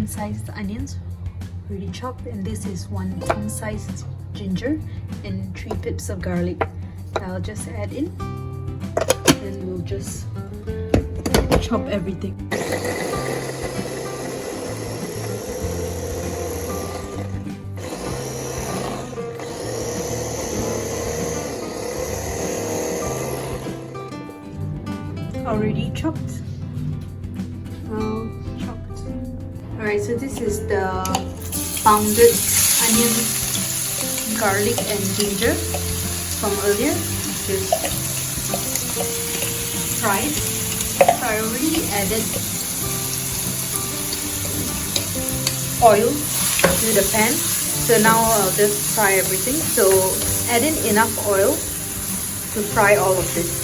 medium-sized onions, already chopped, and this is 1 king-sized ginger and 3 pips of garlic. I'll just add in, and we'll just chop everything. Already chopped. Alright, so this is the pounded onion, garlic and ginger from earlier. Just fried. So I already added oil to the pan. So now I'll just fry everything. So add in enough oil to fry all of this.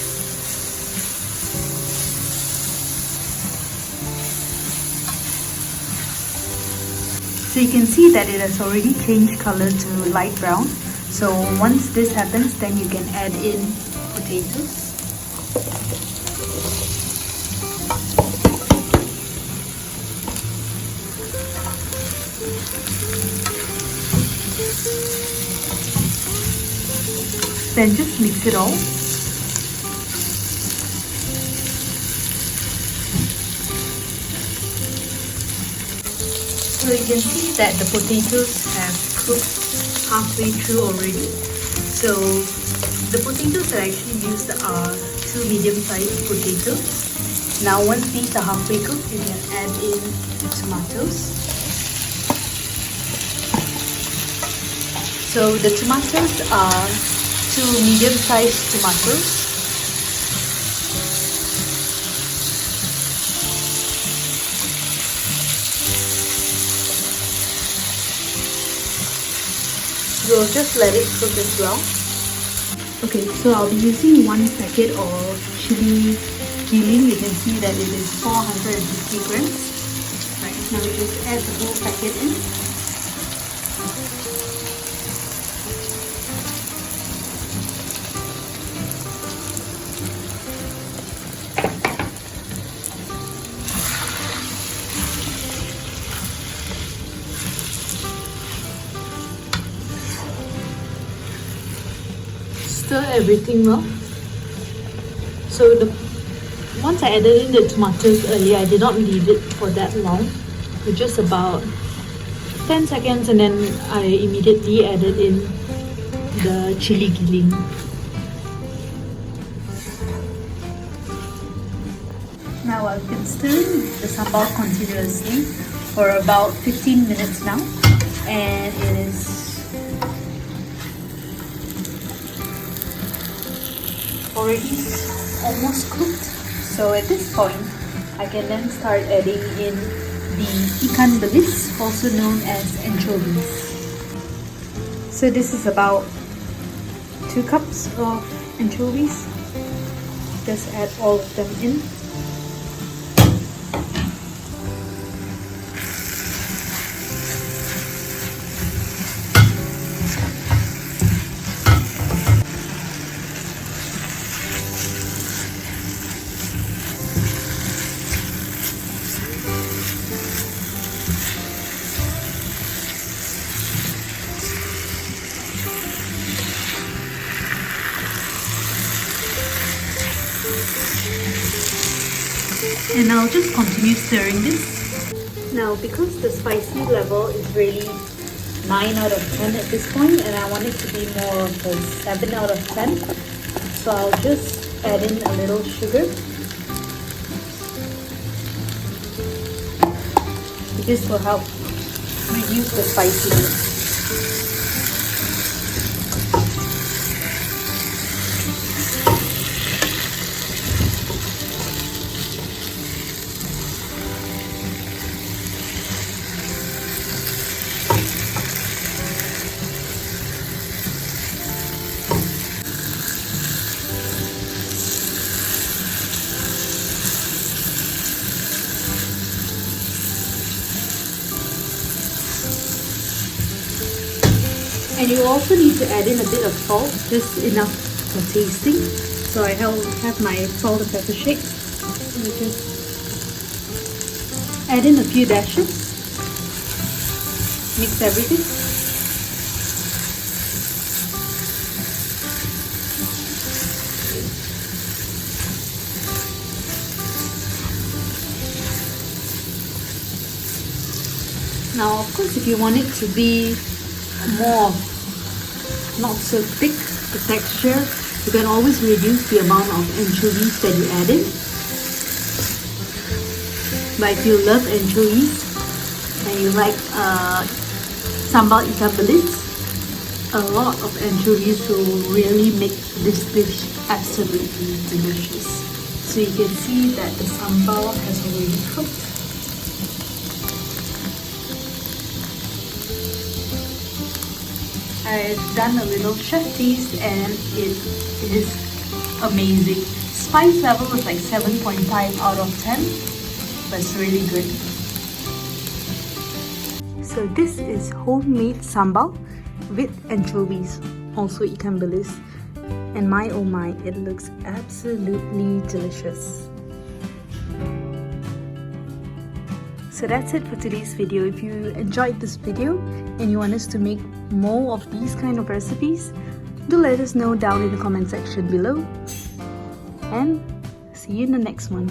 So you can see that it has already changed color to light brown. So once this happens, then you can add in potatoes. Then just mix it all. So you can see that the potatoes have cooked halfway through already. So the potatoes that I actually used are 2 medium-sized potatoes. Now once these are halfway cooked, you can add in the tomatoes. So the tomatoes are 2 medium-sized tomatoes. We'll just let it cook as well. Okay, so I'll be using 1 packet of chili giling. You can see that it is 450 grams. Right, now we just add the whole packet in. Stir everything well. So once I added in the tomatoes earlier, I did not leave it for that long, for just about 10 seconds, and then I immediately added in the chili giling. Now I've been stirring the sambal continuously for about 15 minutes now, and it is already almost cooked. So at this point, I can then start adding in the ikan bilis, also known as anchovies. So this is about 2 cups of anchovies. Just add all of them in. And I'll just continue stirring this. Now, because the spicy level is really 9 out of 10 at this point, and I want it to be more of a 7 out of 10, so I'll just add in a little sugar. This will help reduce the spiciness. And you also need to add in a bit of salt, just enough for tasting. So I have my salt and pepper shake. And just add in a few dashes. Mix everything. Now, of course, if you want it to be more not so thick, the texture, you can always reduce the amount of anchovies that you add in. But if you love anchovies and you like Sambal Ikan Bilis, a lot of anchovies will really make this dish absolutely delicious. So you can see that the sambal has already cooked. I've done a little chef taste and it is amazing. Spice level is like 7.5 out of 10, but it's really good. So this is homemade sambal with anchovies, also ikan bilis. And my oh my, it looks absolutely delicious. So that's it for today's video. If you enjoyed this video and you want us to make more of these kind of recipes, do let us know down in the comment section below. And see you in the next one.